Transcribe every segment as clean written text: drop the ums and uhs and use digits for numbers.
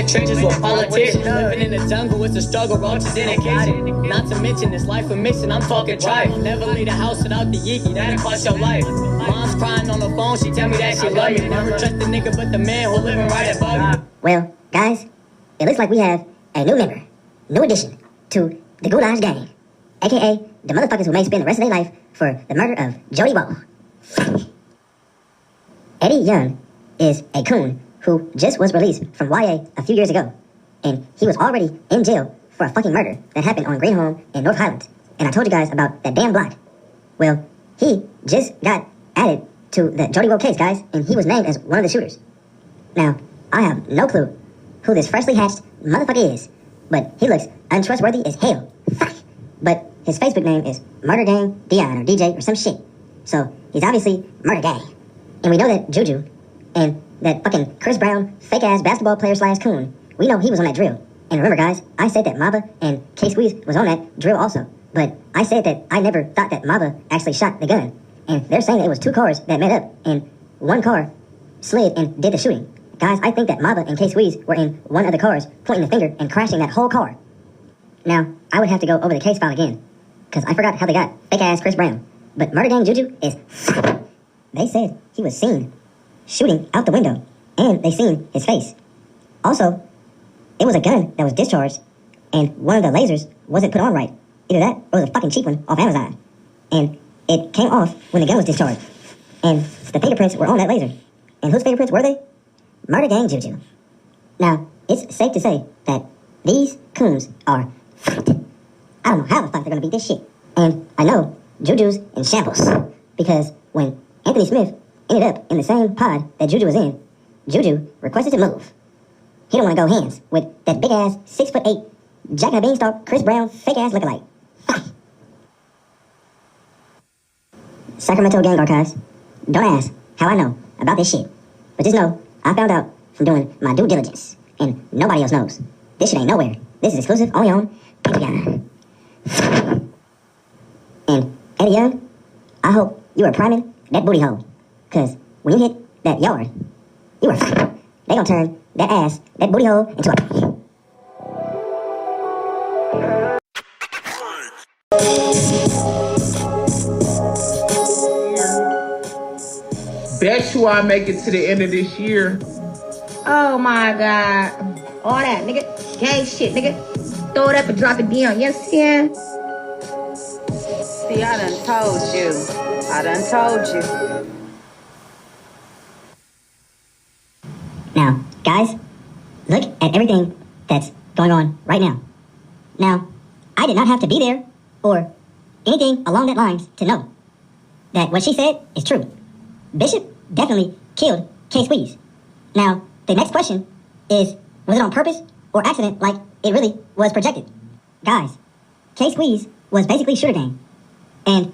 the trenches with politicians. Living in the jungle, it's a struggle, roaches in the kitchen. Not to mention this life of mission, I'm talking trife. Never leave the house without the yiki, that'll cost your life. Mom's crying on the phone, she tell me that she love me. Never trust a nigga but the man who living right above me. Well, guys, it looks like we have a new member, new addition to the Goulash Gang, aka the motherfuckers who may spend the rest of their life for the murder of Jody Woah. Eddie Young is a coon who just was released from YA a few years ago, and he was already in jail for a fucking murder that happened on Greenholm in North Highlands. And I told you guys about that damn block. Well, he just got added to the Jody Woah case, guys, and he was named as one of the shooters. Now, I have no clue who this freshly hatched motherfucker is, but he looks untrustworthy as hell. But his Facebook name is Murder Gang Dion or DJ or some shit. So he's obviously Murder Gang. And we know that Juju and that fucking Chris Brown fake ass basketball player / coon, we know he was on that drill. And remember, guys, I said that Maba and K-Squeeze was on that drill also. But I said that I never thought that Maba actually shot the gun. And they're saying that it was two cars that met up and one car slid and did the shooting. Guys, I think that Maba and K-Squeeze were in one of the cars, pointing the finger and crashing that whole car. Now, I would have to go over the case file again, because I forgot how they got fake-ass Chris Brown. But Murder Gang Juju is... They said he was seen shooting out the window, and they seen his face. Also, it was a gun that was discharged, and one of the lasers wasn't put on right. Either that, or it was a fucking cheap one off Amazon. And it came off when the gun was discharged. And the fingerprints were on that laser. And whose fingerprints were they? Murder Gang Juju. Now, it's safe to say that these coons are fucked. I don't know how the fuck they're gonna beat this shit. And I know Juju's in shambles. Because when Anthony Smith ended up in the same pod that Juju was in, Juju requested to move. He don't want to go hands with that big ass 6'8" Jack and the Beanstalk Chris Brown fake ass lookalike. Sacramento Gang Archives. Don't ask how I know about this shit, but just know I found out from doing my due diligence, and nobody else knows. This shit ain't nowhere. This is exclusive only on Patreon. And Eddie Young, I hope you are priming that booty hole, cause when you hit that yard, you are fucked. They gonna turn that ass, that booty hole, into a... Bet you I make it to the end of this year. Oh my God. All that, nigga. Gang shit, nigga. Throw it up and drop it down. You understand? See, I done told you. I done told you. Now, guys, look at everything that's going on right now. Now, I did not have to be there or anything along that lines to know that what she said is true. Bishop definitely killed K-Squeeze. Now, the next question is, was it on purpose or accident like it really was projected? Guys, K-Squeeze was basically Shooter Gang. And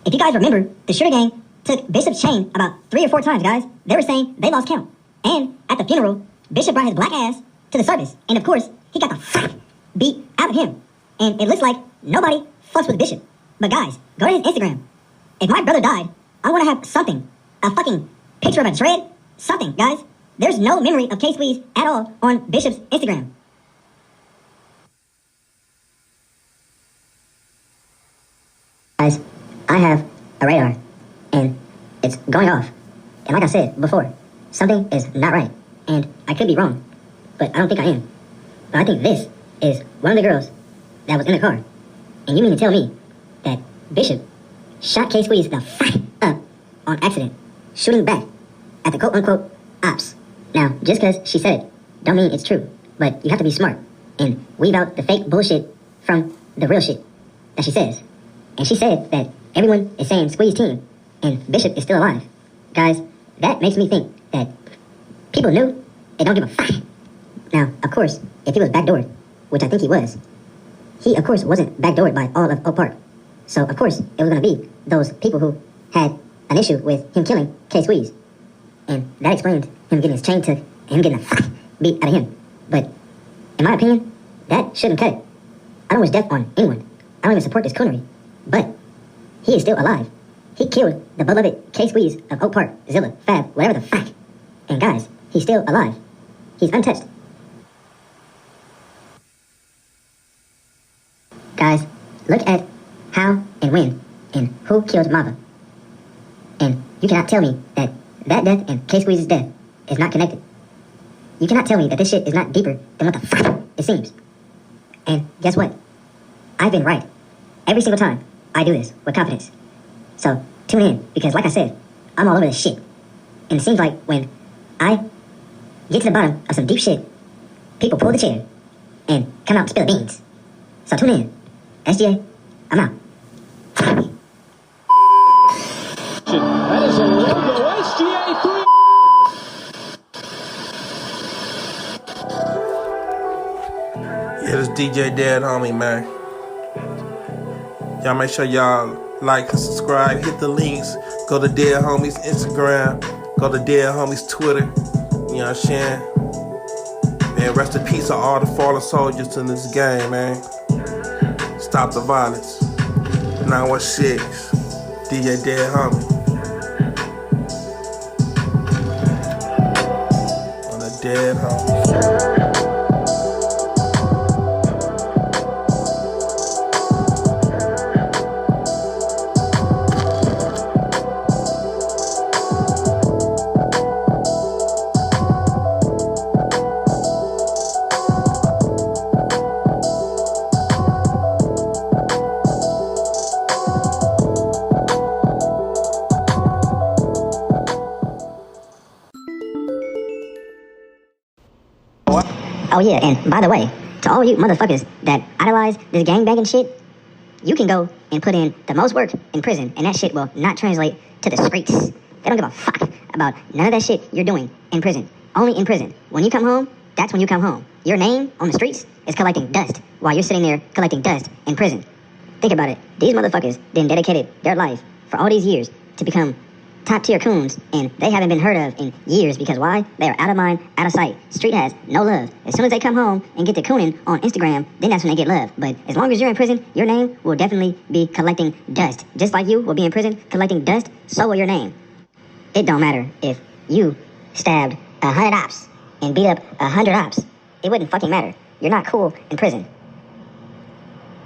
if you guys remember, the Shooter Gang took Bishop's chain about 3 or 4 times, guys. They were saying they lost count. And at the funeral, Bishop brought his black ass to the service. And of course, he got the fuck beat out of him. And it looks like nobody fucks with Bishop. But guys, go to his Instagram. If my brother died, I want to have something. A fucking picture of a dread? Something, guys. There's no memory of K-Squeeze at all on Bishop's Instagram. Guys, I have a radar, and it's going off. And like I said before, something is not right. And I could be wrong, but I don't think I am. But I think this is one of the girls that was in the car. And you mean to tell me that Bishop shot K-Squeeze the fuck up on accident, shooting back at the quote-unquote ops. Now, just because she said it, don't mean it's true. But you have to be smart and weave out the fake bullshit from the real shit that she says. And she said that everyone is saying Squeeze team and Bishop is still alive. Guys, that makes me think that people knew they don't give a fuck. Now, of course, if he was backdoored, which I think he was, he, of course, wasn't backdoored by all of Oak Park. So, of course, it was going to be those people who had an issue with him killing K-Squeeze. And that explained him getting his chain took and him getting the fuck beat out of him. But, in my opinion, that shouldn't cut it. I don't wish death on anyone. I don't even support this coonery. But, he is still alive. He killed the beloved K-Squeeze of Oak Park, Zilla, Fab, whatever the fuck. And guys, he's still alive. He's untouched. Guys, look at how and when and who killed Mava. And you cannot tell me that that death and K-Squeeze's death is not connected. You cannot tell me that this shit is not deeper than what the fuck it seems. And guess what? I've been right. Every single time I do this with confidence. So tune in, because like I said, I'm all over this shit. And it seems like when I get to the bottom of some deep shit, people pull the chair and come out and spill the beans. So tune in. SGA, I'm out. That is a logo. SGA 3. Yeah, this DJ Dead Homie, man. Y'all make sure y'all like and subscribe. Hit the links. Go to Dead Homies Instagram. Go to Dead Homies Twitter. You know what I'm saying? Man, rest in peace to all the fallen soldiers in this game, man. Stop the violence. 916. DJ Dead Homie. On the Dead Homie. Oh yeah, and by the way, to all you motherfuckers that idolize this gangbanging shit, you can go and put in the most work in prison, and that shit will not translate to the streets. They don't give a fuck about none of that shit you're doing in prison. Only in prison. When you come home, that's when you come home. Your name on the streets is collecting dust while you're sitting there collecting dust in prison. Think about it. These motherfuckers then dedicated their life for all these years to become top tier coons, and they haven't been heard of in years because why? They are out of mind, out of sight. Street has no love. As soon as they come home and get to cooning on Instagram, then that's when they get love. But as long as you're in prison, your name will definitely be collecting dust. Just like you will be in prison collecting dust, so will your name. It don't matter if you stabbed 100 ops and beat up 100 ops. It wouldn't fucking matter. You're not cool in prison.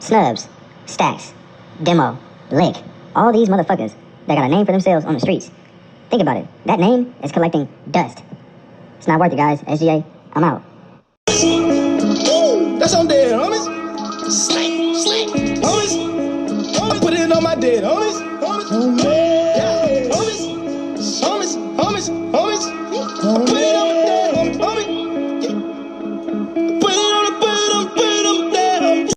Snubs, Stacks, Demo, Lick, all these motherfuckers that got a name for themselves on the streets. Think about it. That name is collecting dust. It's not worth it, guys. SGA, I'm out. That's on dead, homies. Slick, homies. I put it on my dead, homies. Homies, yeah, homies, homies.